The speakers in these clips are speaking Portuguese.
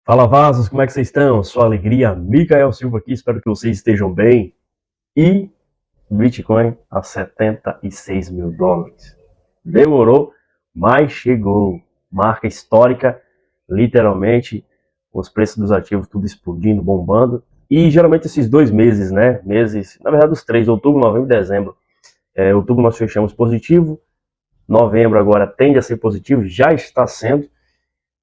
Fala Vasos, como é que vocês estão? Sua alegria, Micael Silva aqui, espero que vocês estejam bem. E Bitcoin a 76 mil dólares. Demorou, mas chegou. Marca histórica, literalmente, os preços dos ativos tudo explodindo, bombando. E geralmente esses 2 meses, né? Meses, na verdade os três, outubro, novembro e dezembro. Outubro nós fechamos positivo, novembro agora tende a ser positivo, já está sendo.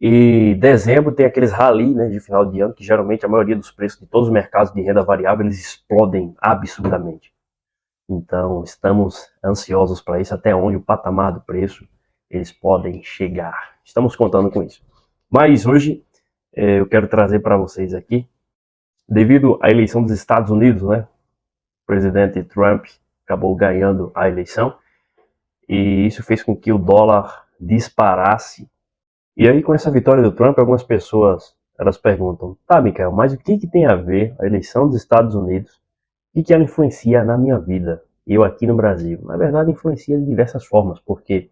E dezembro tem aqueles rally, né, de final de ano, que geralmente a maioria dos preços de todos os mercados de renda variável eles explodem absurdamente. Então estamos ansiosos para isso, até onde o patamar do preço eles podem chegar. Estamos contando com isso. Mas hoje eu quero trazer para vocês aqui, devido à eleição dos Estados Unidos, né, o presidente Trump acabou ganhando a eleição e isso fez com que o dólar disparasse. E aí, com essa vitória do Trump, algumas pessoas elas perguntam: tá, Michael, mas o que tem a ver a eleição dos Estados Unidos? O que ela influencia na minha vida? Eu aqui no Brasil? Na verdade, influencia de diversas formas, porque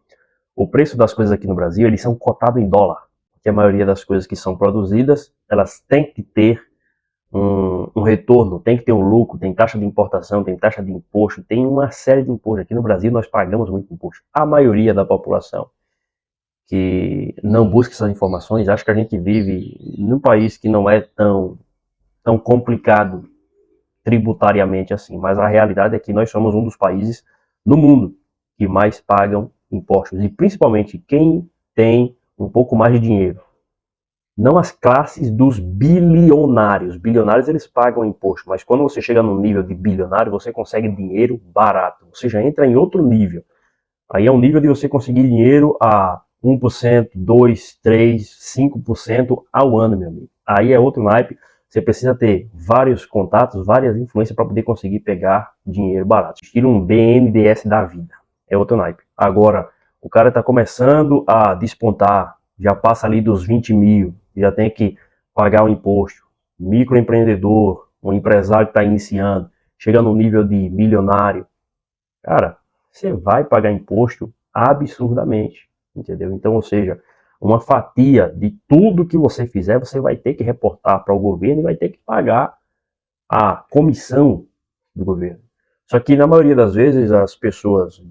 o preço das coisas aqui no Brasil, eles são cotados em dólar. Porque a maioria das coisas que são produzidas, elas têm que ter um retorno, tem que ter um lucro, tem taxa de importação, tem taxa de imposto, tem uma série de impostos. Aqui no Brasil, nós pagamos muito imposto. A maioria da população que não busca essas informações, acho que a gente vive num país que não é tão complicado tributariamente assim, mas a realidade é que nós somos um dos países no mundo que mais pagam impostos, e principalmente quem tem um pouco mais de dinheiro. Não as classes dos bilionários. Bilionários eles pagam imposto, mas quando você chega no nível de bilionário, você consegue dinheiro barato. Você já entra em outro nível. Aí é um nível de você conseguir dinheiro a 1%, 2%, 3%, 5% ao ano, meu amigo. Aí é outro naipe. Você precisa ter vários contatos, várias influências para poder conseguir pegar dinheiro barato. Estilo um BNDES da vida. É outro naipe. Agora, o cara está começando a despontar, já passa ali dos 20 mil, já tem que pagar o imposto. Microempreendedor, um empresário que está iniciando, chega no nível de milionário. Cara, você vai pagar imposto absurdamente, entendeu? Então, ou seja, uma fatia de tudo que você fizer, você vai ter que reportar para o governo e vai ter que pagar a comissão do governo. Só que na maioria das vezes as pessoas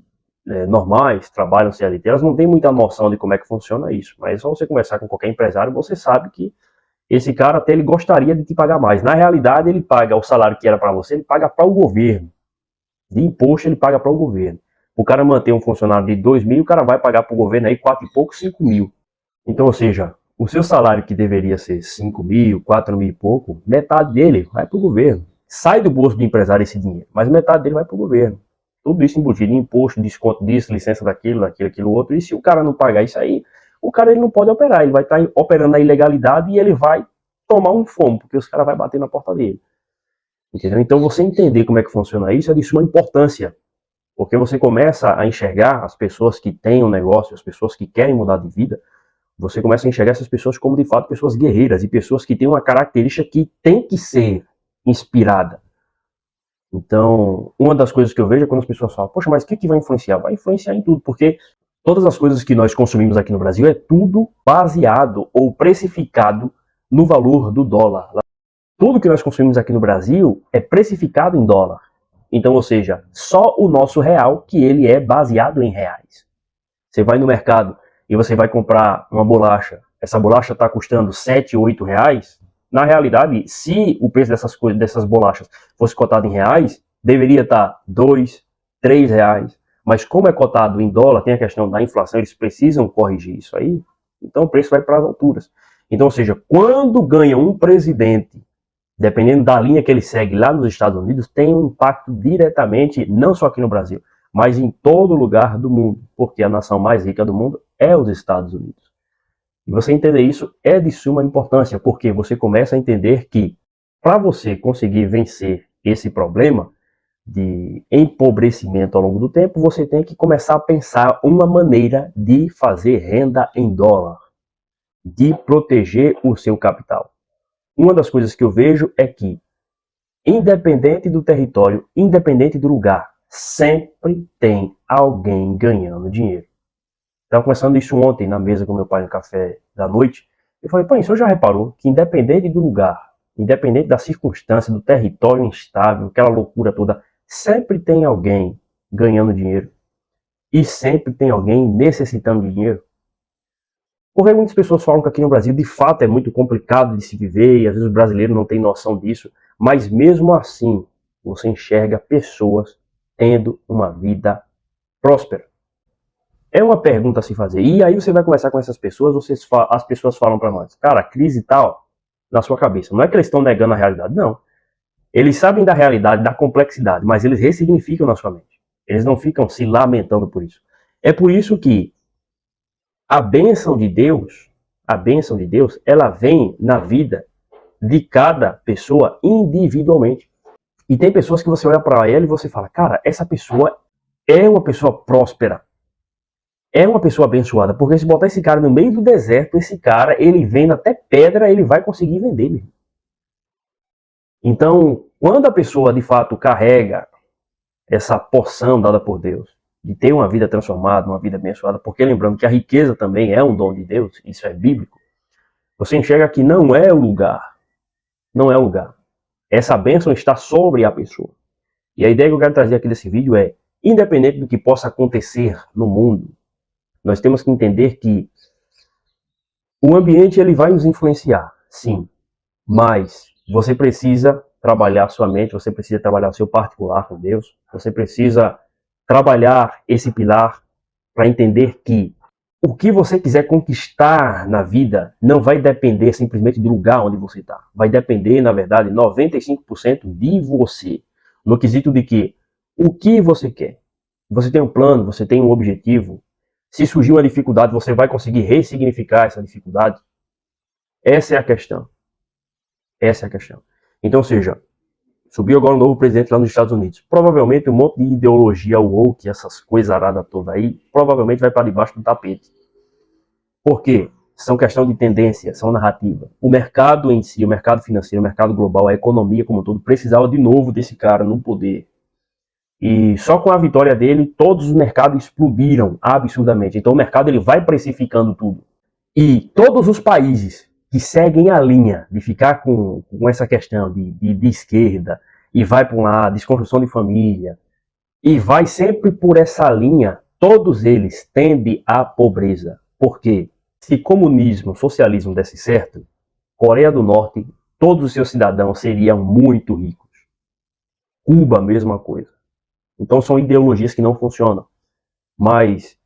normais, trabalham CLT, elas não têm muita noção de como é que funciona isso. Mas é só você conversar com qualquer empresário, você sabe que esse cara até ele gostaria de te pagar mais. Na realidade, ele paga o salário que era para você, ele paga para o governo. De imposto ele paga para o governo. O cara manter um funcionário de 2 mil, o cara vai pagar para o governo aí 4 e pouco, 5 mil. Então, ou seja, o seu salário que deveria ser 5 mil, 4 mil e pouco, metade dele vai para o governo. Sai do bolso do empresário esse dinheiro, mas metade dele vai para o governo. Tudo isso embutido em imposto, desconto disso, licença daquilo, aquilo outro. E se o cara não pagar isso aí, o cara ele não pode operar. Ele vai estar operando na ilegalidade e ele vai tomar um fomo, porque os caras vão bater na porta dele. Entendeu? Então você entender como é que funciona isso é de suma importância, porque você começa a enxergar as pessoas que têm um negócio, as pessoas que querem mudar de vida, você começa a enxergar essas pessoas como de fato pessoas guerreiras e pessoas que têm uma característica que tem que ser inspirada. Então, uma das coisas que eu vejo é quando as pessoas falam: poxa, mas o que vai influenciar? Vai influenciar em tudo, porque todas as coisas que nós consumimos aqui no Brasil é tudo baseado ou precificado no valor do dólar. Tudo que nós consumimos aqui no Brasil é precificado em dólar. Então, ou seja, só o nosso real que ele é baseado em reais. Você vai no mercado e você vai comprar uma bolacha. Essa bolacha está custando 7, 8 reais. Na realidade, se o preço dessas bolachas fosse cotado em reais, deveria estar 2, 3 reais. Mas como é cotado em dólar, tem a questão da inflação, eles precisam corrigir isso aí. Então o preço vai para as alturas. Então, ou seja, quando ganha um presidente, dependendo da linha que ele segue lá nos Estados Unidos, tem um impacto diretamente, não só aqui no Brasil, mas em todo lugar do mundo, porque a nação mais rica do mundo é os Estados Unidos. E você entender isso é de suma importância, porque você começa a entender que, para você conseguir vencer esse problema de empobrecimento ao longo do tempo, você tem que começar a pensar uma maneira de fazer renda em dólar, de proteger o seu capital. Uma das coisas que eu vejo é que, independente do território, independente do lugar, sempre tem alguém ganhando dinheiro. Estava conversando isso ontem na mesa com meu pai no café da noite. Eu falei, pô, o senhor já reparou que independente do lugar, independente da circunstância, do território instável, aquela loucura toda, sempre tem alguém ganhando dinheiro e sempre tem alguém necessitando de dinheiro? Porque muitas pessoas falam que aqui no Brasil, de fato, é muito complicado de se viver e às vezes o brasileiro não tem noção disso, mas mesmo assim, você enxerga pessoas tendo uma vida próspera. É uma pergunta a se fazer. E aí você vai conversar com essas pessoas, as pessoas falam para nós, cara, crise tal, na sua cabeça. Não é que eles estão negando a realidade, não. Eles sabem da realidade, da complexidade, mas eles ressignificam na sua mente. Eles não ficam se lamentando por isso. É por isso que a bênção de Deus, ela vem na vida de cada pessoa individualmente. E tem pessoas que você olha para ela e você fala, cara, essa pessoa é uma pessoa próspera. É uma pessoa abençoada, porque se botar esse cara no meio do deserto, esse cara, ele vende até pedra, ele vai conseguir vender mesmo. Então, quando a pessoa de fato carrega essa porção dada por Deus, de ter uma vida transformada, uma vida abençoada, porque lembrando que a riqueza também é um dom de Deus, isso é bíblico, você enxerga que não é o lugar, não é o lugar. Essa bênção está sobre a pessoa. E a ideia que eu quero trazer aqui nesse vídeo é, independente do que possa acontecer no mundo, nós temos que entender que o ambiente ele vai nos influenciar, sim, mas você precisa trabalhar a sua mente, você precisa trabalhar o seu particular com Deus, você precisa trabalhar esse pilar para entender que o que você quiser conquistar na vida não vai depender simplesmente do lugar onde você está. Vai depender, na verdade, 95% de você. No quesito de que o que você quer. Você tem um plano, você tem um objetivo. Se surgir uma dificuldade, você vai conseguir ressignificar essa dificuldade? Essa é a questão. Essa é a questão. Então, ou seja, subiu agora um novo presidente lá nos Estados Unidos. Provavelmente um monte de ideologia woke, essas coisas aradas todas aí, provavelmente vai para debaixo do tapete. Por quê? São questão de tendência, são narrativa. O mercado em si, o mercado financeiro, o mercado global, a economia como um todo, precisava de novo desse cara no poder. E só com a vitória dele, todos os mercados explodiram absurdamente. Então o mercado ele vai precificando tudo. E todos os países que seguem a linha de ficar com essa questão de esquerda, e vai para um lado, desconstrução de família, e vai sempre por essa linha, todos eles tendem à pobreza. Por quê? Se comunismo, socialismo desse certo, Coreia do Norte, todos os seus cidadãos seriam muito ricos. Cuba, mesma coisa. Então são ideologias que não funcionam. Mas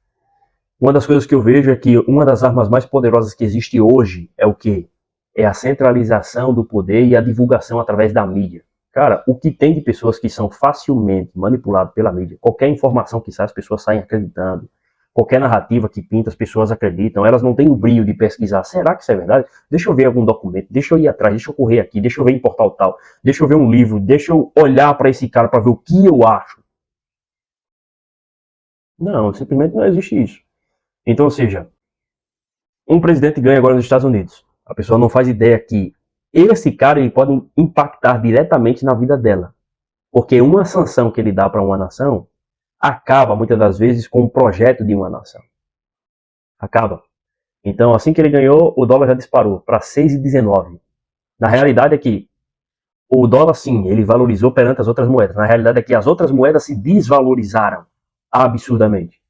uma das coisas que eu vejo é que uma das armas mais poderosas que existe hoje é o quê? É a centralização do poder e a divulgação através da mídia. Cara, o que tem de pessoas que são facilmente manipuladas pela mídia, qualquer informação que sai, as pessoas saem acreditando. Qualquer narrativa que pinta, as pessoas acreditam. Elas não têm o brilho de pesquisar. Será que isso é verdade? Deixa eu ver algum documento, deixa eu ir atrás, deixa eu correr aqui, deixa eu ver em portal tal, deixa eu ver um livro, deixa eu olhar para esse cara para ver o que eu acho. Não, simplesmente não existe isso. Então, ou seja, um presidente ganha agora nos Estados Unidos. A pessoa não faz ideia que esse cara ele pode impactar diretamente na vida dela. Porque uma sanção que ele dá para uma nação acaba, muitas das vezes, com o projeto de uma nação. Acaba. Então, assim que ele ganhou, o dólar já disparou para 6,19. Na realidade é que o dólar, sim, ele valorizou perante as outras moedas. Na realidade é que as outras moedas se desvalorizaram absurdamente.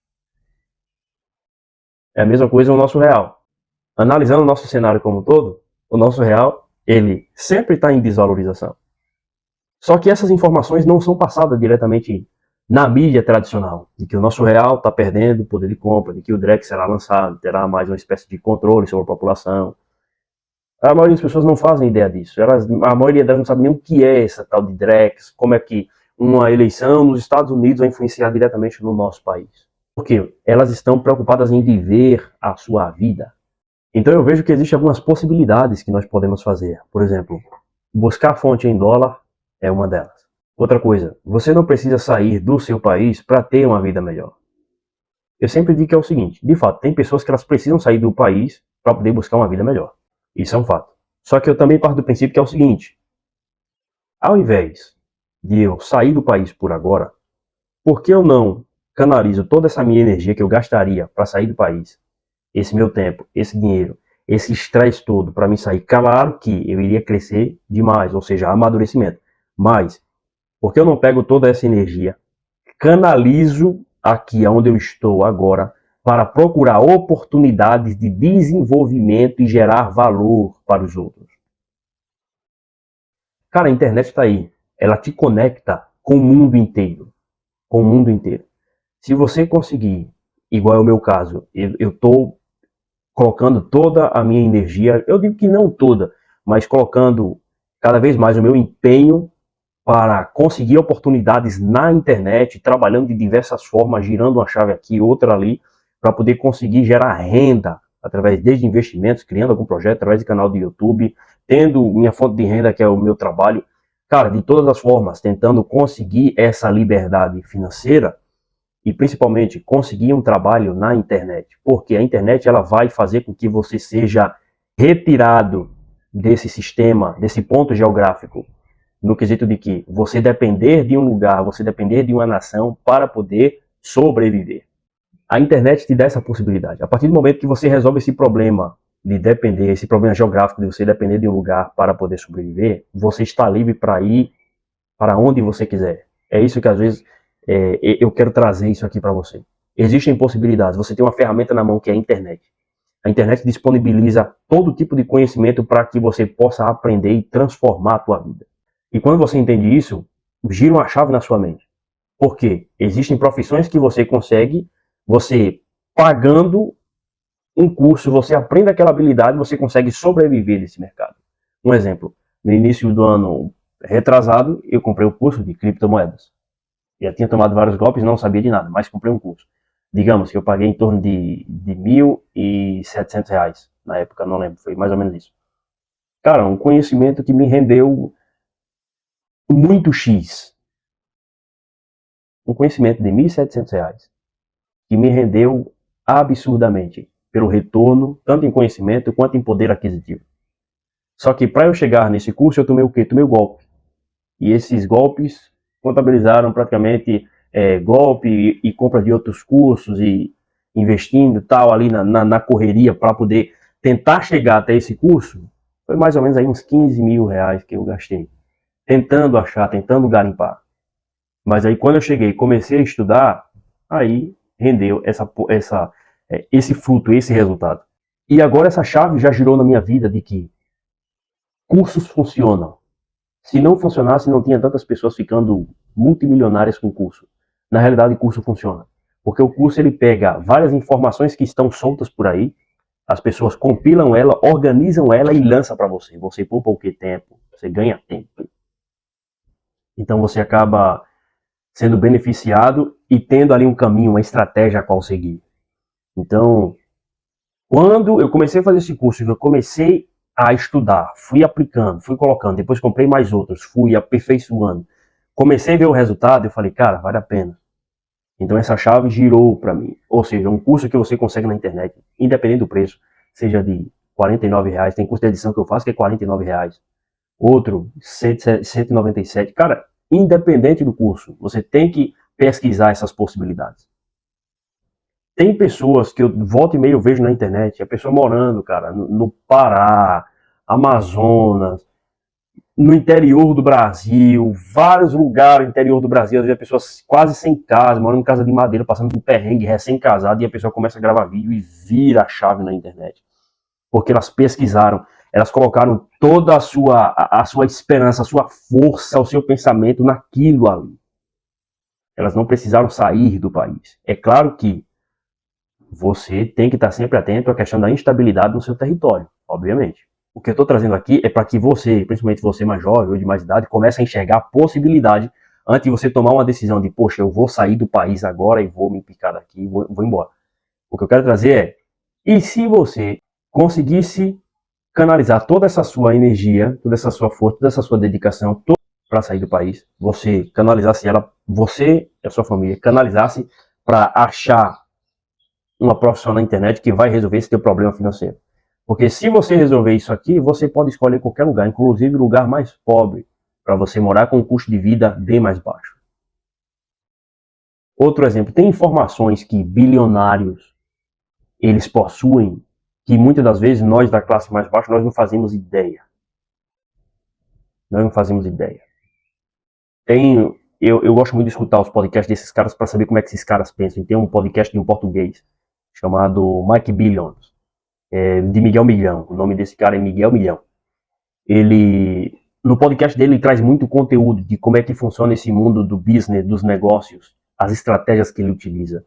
É a mesma coisa o nosso real. Analisando o nosso cenário como um todo, o nosso real, ele sempre está em desvalorização. Só que essas informações não são passadas diretamente na mídia tradicional, de que o nosso real está perdendo poder de compra, de que o Drex será lançado, terá mais uma espécie de controle sobre a população. A maioria das pessoas não fazem ideia disso. A maioria delas não sabe nem o que é essa tal de Drex, como é que uma eleição nos Estados Unidos vai influenciar diretamente no nosso país. Porque elas estão preocupadas em viver a sua vida. Então eu vejo que existem algumas possibilidades que nós podemos fazer. Por exemplo, buscar fonte em dólar é uma delas. Outra coisa, você não precisa sair do seu país para ter uma vida melhor. Eu sempre digo que é o seguinte, de fato, tem pessoas que elas precisam sair do país para poder buscar uma vida melhor. Isso é um fato. Só que eu também parto do princípio que é o seguinte, ao invés de eu sair do país por agora, por que eu não canalizo toda essa minha energia que eu gastaria para sair do país, esse meu tempo, esse dinheiro, esse estresse todo para mim sair. Claro que eu iria crescer demais, ou seja, amadurecimento. Mas, por que eu não pego toda essa energia, canalizo aqui onde eu estou agora para procurar oportunidades de desenvolvimento e gerar valor para os outros? Cara, a internet está aí. Ela te conecta com o mundo inteiro. Com o mundo inteiro. Se você conseguir, igual é o meu caso, eu estou colocando toda a minha energia, eu digo que não toda, mas colocando cada vez mais o meu empenho para conseguir oportunidades na internet, trabalhando de diversas formas, girando uma chave aqui, outra ali, para poder conseguir gerar renda através de investimentos, criando algum projeto, através de canal do YouTube, tendo minha fonte de renda, que é o meu trabalho. Cara, de todas as formas, tentando conseguir essa liberdade financeira e principalmente conseguir um trabalho na internet, porque a internet ela vai fazer com que você seja retirado desse sistema, desse ponto geográfico, no quesito de que você depender de um lugar, você depender de uma nação para poder sobreviver. A internet te dá essa possibilidade. A partir do momento que você resolve esse problema de depender, esse problema geográfico de você depender de um lugar para poder sobreviver, você está livre para ir para onde você quiser. É isso que às vezes eu quero trazer isso aqui para você. Existem possibilidades. Você tem uma ferramenta na mão que é a internet. A internet disponibiliza todo tipo de conhecimento para que você possa aprender e transformar a tua vida. E quando você entende isso, gira uma chave na sua mente. Por quê? Existem profissões que você consegue, você pagando um curso, você aprende aquela habilidade, você consegue sobreviver nesse mercado. Um exemplo, no início do ano retrasado, eu comprei o curso de criptomoedas. Já tinha tomado vários golpes, não sabia de nada, mas comprei um curso. Digamos que eu paguei em torno de R$ 1.700 na época, não lembro, foi mais ou menos isso. Cara, um conhecimento que me rendeu muito X. Um conhecimento de R$ 1.700 que me rendeu absurdamente pelo retorno, tanto em conhecimento quanto em poder aquisitivo. Só que para eu chegar nesse curso, eu tomei o quê? Tomei o golpe. E esses golpes contabilizaram praticamente golpe e compra de outros cursos e investindo tal ali na correria para poder tentar chegar até esse curso. Foi mais ou menos aí uns R$ 15.000 que eu gastei. Tentando achar, tentando garimpar. Mas aí quando eu cheguei e comecei a estudar, aí rendeu esse fruto, esse resultado. E agora essa chave já girou na minha vida de que cursos funcionam. Se não funcionasse, não tinha tantas pessoas ficando multimilionárias com o curso. Na realidade, o curso funciona. Porque o curso ele pega várias informações que estão soltas por aí, as pessoas compilam ela, organizam ela e lançam para você. Você poupa o que? Tempo. Você ganha tempo. Então você acaba sendo beneficiado e tendo ali um caminho, uma estratégia a qual seguir. Então, quando eu comecei a fazer esse curso, eu comecei a estudar, fui aplicando, fui colocando, depois comprei mais outros, fui aperfeiçoando. Comecei a ver o resultado, eu falei, cara, vale a pena. Então essa chave girou para mim. Ou seja, um curso que você consegue na internet, independente do preço, seja de R$ 49, tem curso de edição que eu faço que é R$ 49, outro 197. Cara, independente do curso, você tem que pesquisar essas possibilidades. Tem pessoas que eu volta e meia eu vejo na internet, a pessoa morando, cara, no Pará, Amazonas, no interior do Brasil, vários lugares no interior do Brasil, às vezes a pessoa quase sem casa, morando em casa de madeira, passando por perrengue, recém-casado, e a pessoa começa a gravar vídeo e vira a chave na internet. Porque elas pesquisaram, elas colocaram toda a sua esperança, a sua força, o seu pensamento naquilo ali. Elas não precisaram sair do país. É claro que você tem que estar sempre atento à questão da instabilidade no seu território, obviamente. O que eu estou trazendo aqui é para que você, principalmente você mais jovem ou de mais idade, comece a enxergar a possibilidade antes de você tomar uma decisão de, poxa, eu vou sair do país agora e vou me picar daqui e vou embora. O que eu quero trazer é, e se você conseguisse canalizar toda essa sua energia, toda essa sua força, toda essa sua dedicação para sair do país, você canalizasse ela, você e a sua família, canalizasse para achar uma profissão na internet que vai resolver esse teu problema financeiro. Porque se você resolver isso aqui, você pode escolher qualquer lugar, inclusive o lugar mais pobre, para você morar com um custo de vida bem mais baixo. Outro exemplo, tem informações que bilionários eles possuem que muitas das vezes nós da classe mais baixa, nós não fazemos ideia. Nós não fazemos ideia. Eu gosto muito de escutar os podcasts desses caras para saber como é que esses caras pensam. Tem um podcast de um português chamado Mike Billions, de Miguel Milhão. O nome desse cara é Miguel Milhão. No podcast dele, ele traz muito conteúdo de como é que funciona esse mundo do business, dos negócios, as estratégias que ele utiliza.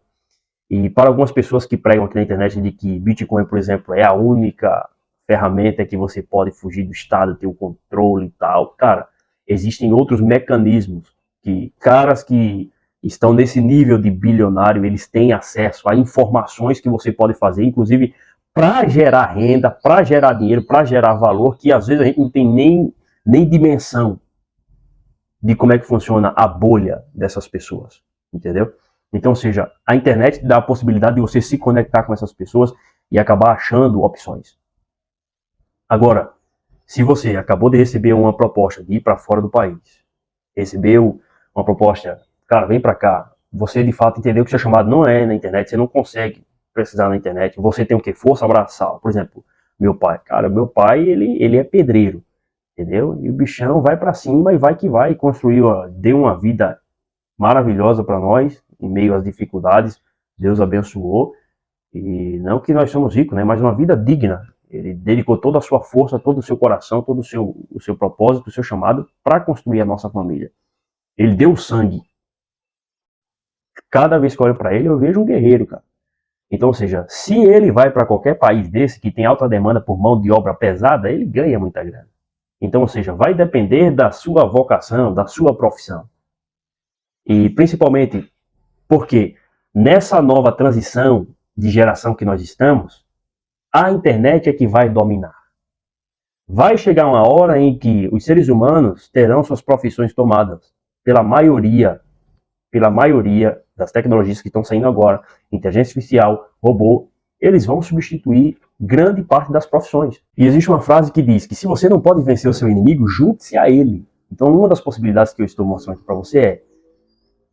E para algumas pessoas que pregam aqui na internet de que Bitcoin, por exemplo, é a única ferramenta que você pode fugir do Estado, ter o controle e tal, cara, existem outros mecanismos que caras que estão nesse nível de bilionário, eles têm acesso a informações que você pode fazer, inclusive para gerar renda, para gerar dinheiro, para gerar valor, que às vezes a gente não tem nem dimensão de como é que funciona a bolha dessas pessoas, entendeu? Então, ou seja, a internet dá a possibilidade de você se conectar com essas pessoas e acabar achando opções. Agora, se você acabou de receber uma proposta de ir para fora do país, recebeu uma proposta, cara, vem para cá, você de fato entendeu que seu chamado não é na internet, você não consegue precisar na internet, você tem o que? Força abraçal. Por exemplo, meu pai, cara, meu pai, ele é pedreiro, entendeu? E o bichão vai para cima e vai que vai, construiu, deu uma vida maravilhosa para nós, em meio às dificuldades, Deus abençoou, e não que nós somos ricos, né, mas uma vida digna. Ele dedicou toda a sua força, todo o seu coração, todo o seu propósito, o seu chamado para construir a nossa família. Ele deu sangue. Cada vez que eu olho para ele, eu vejo um guerreiro, cara. Então, ou seja, se ele vai para qualquer país desse que tem alta demanda por mão de obra pesada, ele ganha muita grana. Então, ou seja, vai depender da sua vocação, da sua profissão. E principalmente porque nessa nova transição de geração que nós estamos, a internet é que vai dominar. Vai chegar uma hora em que os seres humanos terão suas profissões tomadas pela maioria das tecnologias que estão saindo agora, inteligência artificial, robô, eles vão substituir grande parte das profissões. E existe uma frase que diz que se você não pode vencer o seu inimigo, junte-se a ele. Então, uma das possibilidades que eu estou mostrando aqui para você é,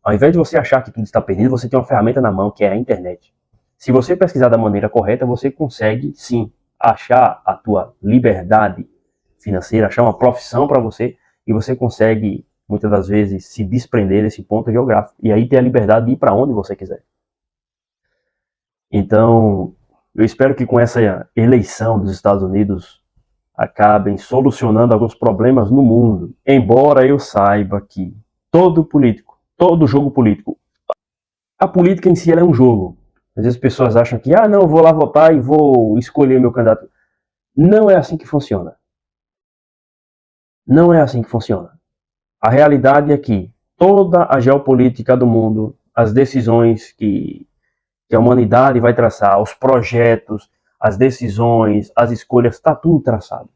ao invés de você achar que tudo está perdido, você tem uma ferramenta na mão, que é a internet. Se você pesquisar da maneira correta, você consegue, sim, achar a tua liberdade financeira, achar uma profissão para você, e você consegue, muitas das vezes, se desprender desse ponto geográfico. E aí ter a liberdade de ir para onde você quiser. Então, eu espero que com essa eleição dos Estados Unidos acabem solucionando alguns problemas no mundo. Embora eu saiba que todo jogo político, a política em si ela é um jogo. Às vezes as pessoas acham que, não, eu vou lá votar e vou escolher meu candidato. Não é assim que funciona. Não é assim que funciona. A realidade é que toda a geopolítica do mundo, as decisões que a humanidade vai traçar, os projetos, as decisões, as escolhas, está tudo traçado.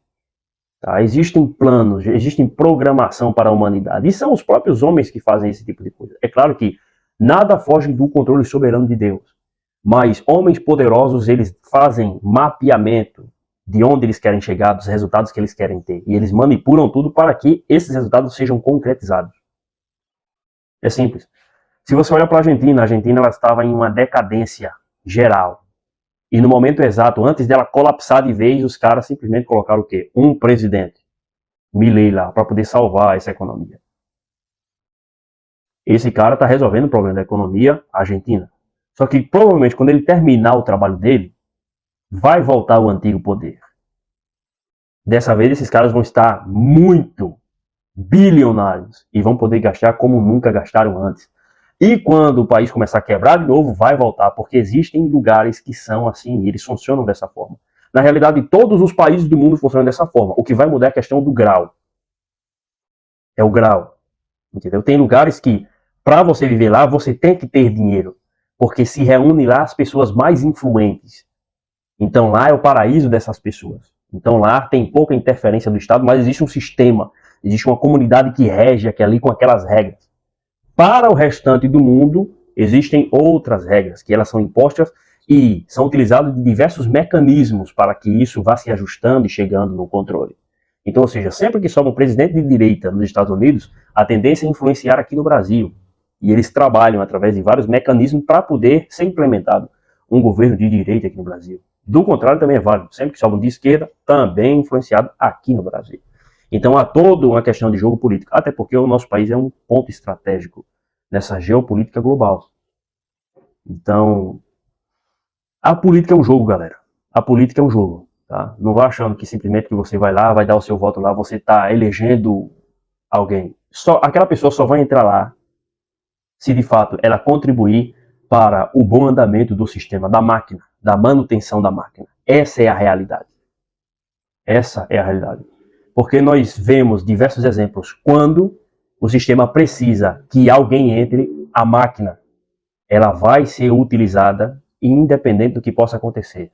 Tá? Existem planos, existem programação para a humanidade. E são os próprios homens que fazem esse tipo de coisa. É claro que nada foge do controle soberano de Deus. Mas homens poderosos, eles fazem mapeamento de onde eles querem chegar, dos resultados que eles querem ter. E eles manipulam tudo para que esses resultados sejam concretizados. É simples. Se você olhar para a Argentina ela estava em uma decadência geral. E no momento exato, antes dela colapsar de vez, os caras simplesmente colocaram o quê? Um presidente, Milei lá, para poder salvar essa economia. Esse cara está resolvendo o problema da economia argentina. Só que provavelmente quando ele terminar o trabalho dele, vai voltar o antigo poder. Dessa vez esses caras vão estar muito bilionários e vão poder gastar como nunca gastaram antes. E quando o país começar a quebrar de novo, vai voltar, porque existem lugares que são assim, eles funcionam dessa forma. Na realidade, todos os países do mundo funcionam dessa forma. O que vai mudar é a questão do grau. É o grau. Entendeu? Tem lugares que, para você viver lá, você tem que ter dinheiro. Porque se reúne lá as pessoas mais influentes. Então lá é o paraíso dessas pessoas. Então lá tem pouca interferência do Estado, mas existe um sistema, existe uma comunidade que rege ali com aquelas regras. Para o restante do mundo, existem outras regras, que elas são impostas e são utilizados de diversos mecanismos para que isso vá se ajustando e chegando no controle. Então, ou seja, sempre que sobe um presidente de direita nos Estados Unidos, a tendência é influenciar aqui no Brasil. E eles trabalham através de vários mecanismos para poder ser implementado um governo de direita aqui no Brasil. Do contrário, também é válido. Sempre que sobram de esquerda, também influenciado aqui no Brasil. Então há toda uma questão de jogo político, até porque o nosso país é um ponto estratégico nessa geopolítica global. Então, a política é um jogo, galera. A política é um jogo, tá? Não vá achando que simplesmente que você vai lá, vai dar o seu voto lá, você está elegendo alguém. Aquela pessoa só vai entrar lá se de fato ela contribuir para o bom andamento do sistema, da máquina, da manutenção da máquina. Essa é a realidade. Essa é a realidade. Porque nós vemos diversos exemplos quando o sistema precisa que alguém entre, a máquina ela vai ser utilizada independente do que possa acontecer.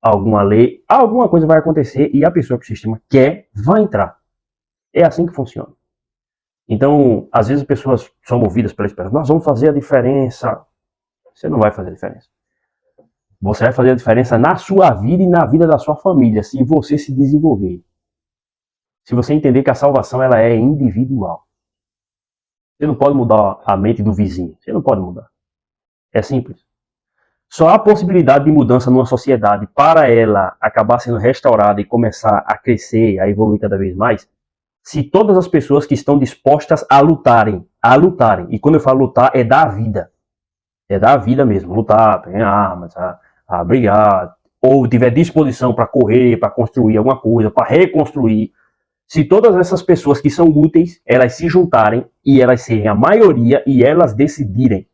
Alguma lei, alguma coisa vai acontecer e a pessoa que o sistema quer vai entrar. É assim que funciona. Então, às vezes as pessoas são movidas pela esperança. Nós vamos fazer a diferença. Você não vai fazer a diferença. Você vai fazer a diferença na sua vida e na vida da sua família, se você se desenvolver. Se você entender que a salvação ela é individual. Você não pode mudar a mente do vizinho. Você não pode mudar. É simples. Só há possibilidade de mudança numa sociedade para ela acabar sendo restaurada e começar a crescer, a evoluir cada vez mais, se todas as pessoas que estão dispostas a lutarem, e quando eu falo lutar, é dar a vida. É dar a vida mesmo, lutar, pegar armas, a brigar, ou tiver disposição para correr, para construir alguma coisa, para reconstruir. Se todas essas pessoas que são úteis, elas se juntarem e elas serem a maioria e elas decidirem.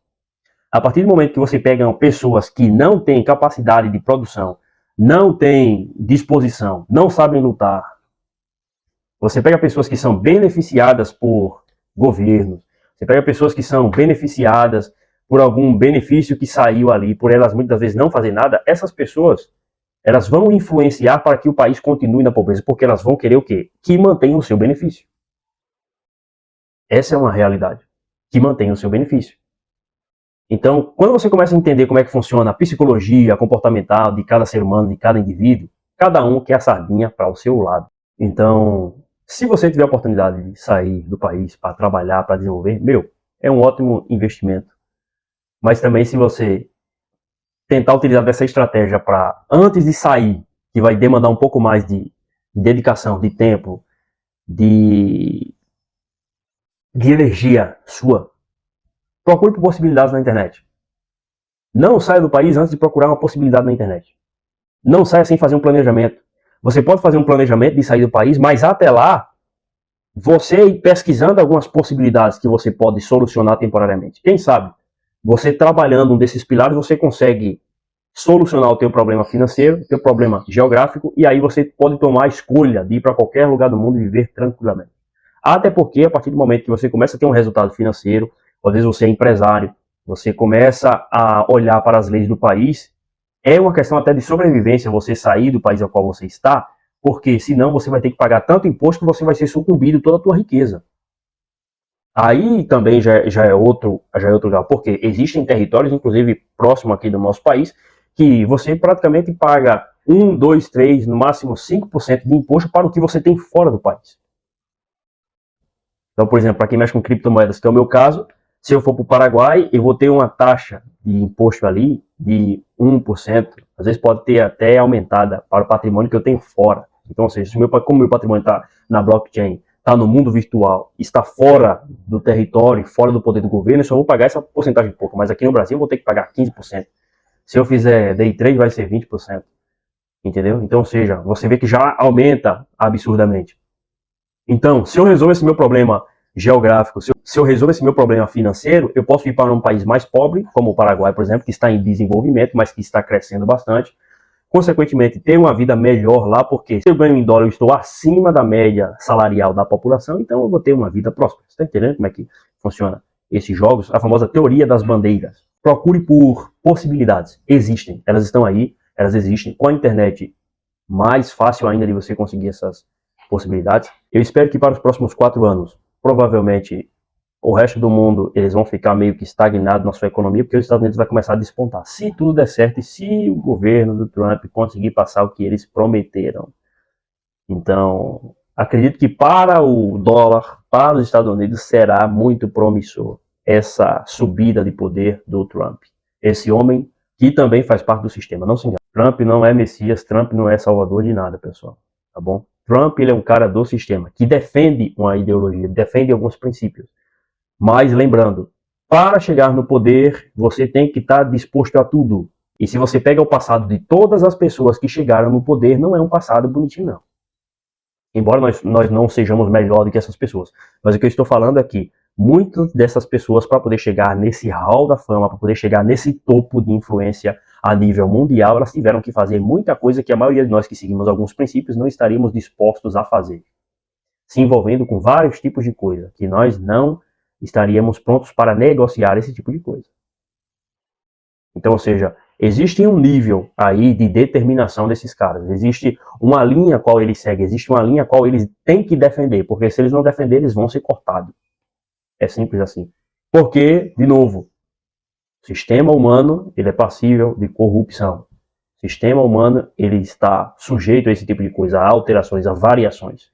A partir do momento que você pega pessoas que não têm capacidade de produção, não têm disposição, não sabem lutar, você pega pessoas que são beneficiadas por governos, você pega pessoas que são beneficiadas por algum benefício que saiu ali, por elas muitas vezes não fazerem nada, essas pessoas, elas vão influenciar para que o país continue na pobreza, porque elas vão querer o quê? Que mantenha o seu benefício. Essa é uma realidade, que mantenha o seu benefício. Então, quando você começa a entender como é que funciona a psicologia comportamental de cada ser humano, de cada indivíduo, cada um quer a sardinha para o seu lado. Então, se você tiver a oportunidade de sair do país para trabalhar, para desenvolver, é um ótimo investimento. Mas também se você tentar utilizar dessa estratégia para, antes de sair, que vai demandar um pouco mais de dedicação, de tempo, de energia sua, procure por possibilidades na internet. Não saia do país antes de procurar uma possibilidade na internet. Não saia sem fazer um planejamento. Você pode fazer um planejamento de sair do país, mas até lá, você ir pesquisando algumas possibilidades que você pode solucionar temporariamente. Quem sabe, você trabalhando um desses pilares, você consegue solucionar o teu problema financeiro, o teu problema geográfico, e aí você pode tomar a escolha de ir para qualquer lugar do mundo e viver tranquilamente. Até porque, a partir do momento que você começa a ter um resultado financeiro, às vezes você é empresário, você começa a olhar para as leis do país, é uma questão até de sobrevivência você sair do país ao qual você está, porque senão você vai ter que pagar tanto imposto que você vai ser sucumbido toda a tua riqueza. Aí também já é outro lugar, porque existem territórios, inclusive próximo aqui do nosso país, que você praticamente paga 1, 2, 3, no máximo 5% de imposto para o que você tem fora do país. Então, por exemplo, para quem mexe com criptomoedas, que é o meu caso, se eu for para o Paraguai, eu vou ter uma taxa de imposto ali de 1%, às vezes pode ter até aumentada para o patrimônio que eu tenho fora. Então, ou seja, como meu patrimônio está na blockchain, está no mundo virtual, está fora do território, fora do poder do governo, eu só vou pagar essa porcentagem de pouco, mas aqui no Brasil eu vou ter que pagar 15%. Se eu fizer day trade, vai ser 20%. Entendeu? Então, ou seja, você vê que já aumenta absurdamente. Então, se eu resolvo esse meu problema geográfico, se eu resolvo esse meu problema financeiro, eu posso ir para um país mais pobre, como o Paraguai, por exemplo, que está em desenvolvimento, mas que está crescendo bastante. Consequentemente, ter uma vida melhor lá, porque se eu ganho em dólar, eu estou acima da média salarial da população, então eu vou ter uma vida próspera. Você está entendendo como é que funciona esses jogos? A famosa teoria das bandeiras. Procure por possibilidades. Existem, elas estão aí, elas existem. Com a internet, mais fácil ainda de você conseguir essas possibilidades. Eu espero que para os próximos 4 anos, provavelmente, o resto do mundo, eles vão ficar meio que estagnados na sua economia, porque os Estados Unidos vai começar a despontar. Se tudo der certo e se o governo do Trump conseguir passar o que eles prometeram. Então, acredito que para o dólar, para os Estados Unidos, será muito promissor essa subida de poder do Trump. Esse homem que também faz parte do sistema, não se engane. Trump não é Messias, Trump não é salvador de nada, pessoal, tá bom? Trump, ele é um cara do sistema, que defende uma ideologia, defende alguns princípios. Mas, lembrando, para chegar no poder, você tem que estar disposto a tudo. E se você pega o passado de todas as pessoas que chegaram no poder, não é um passado bonitinho, não. Embora nós não sejamos melhor do que essas pessoas. Mas o que eu estou falando é que muitas dessas pessoas, para poder chegar nesse hall da fama, para poder chegar nesse topo de influência a nível mundial, elas tiveram que fazer muita coisa que a maioria de nós que seguimos alguns princípios não estaríamos dispostos a fazer. Se envolvendo com vários tipos de coisa, que nós não estaríamos prontos para negociar esse tipo de coisa. Então, ou seja, existe um nível aí de determinação desses caras. Existe uma linha qual eles seguem, existe uma linha qual eles têm que defender, porque se eles não defenderem, eles vão ser cortados. É simples assim. Porque, de novo, o sistema humano, ele é passível de corrupção. O sistema humano, ele está sujeito a esse tipo de coisa, a alterações, a variações.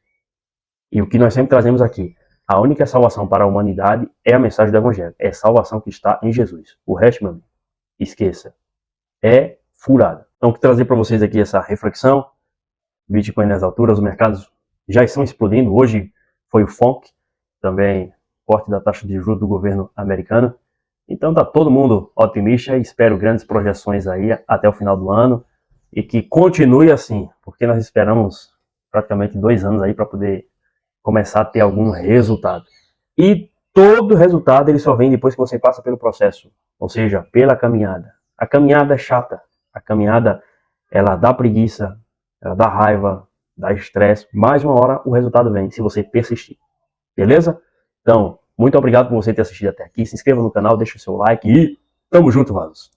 E o que nós sempre trazemos aqui, a única salvação para a humanidade é a mensagem do Evangelho. É a salvação que está em Jesus. O resto, meu amigo, esqueça. É furada. Então, quero trazer para vocês aqui essa reflexão. Bitcoin nas alturas, os mercados já estão explodindo. Hoje foi o FONC, também corte da taxa de juros do governo americano. Então tá todo mundo otimista e espero grandes projeções aí até o final do ano e que continue assim, porque nós esperamos praticamente 2 anos aí para poder começar a ter algum resultado. E todo resultado ele só vem depois que você passa pelo processo, ou seja, pela caminhada. A caminhada é chata, a caminhada ela dá preguiça, ela dá raiva, dá estresse, mais uma hora o resultado vem, se você persistir. Beleza? Então, muito obrigado por você ter assistido até aqui, se inscreva no canal, deixa o seu like e tamo junto, vasos!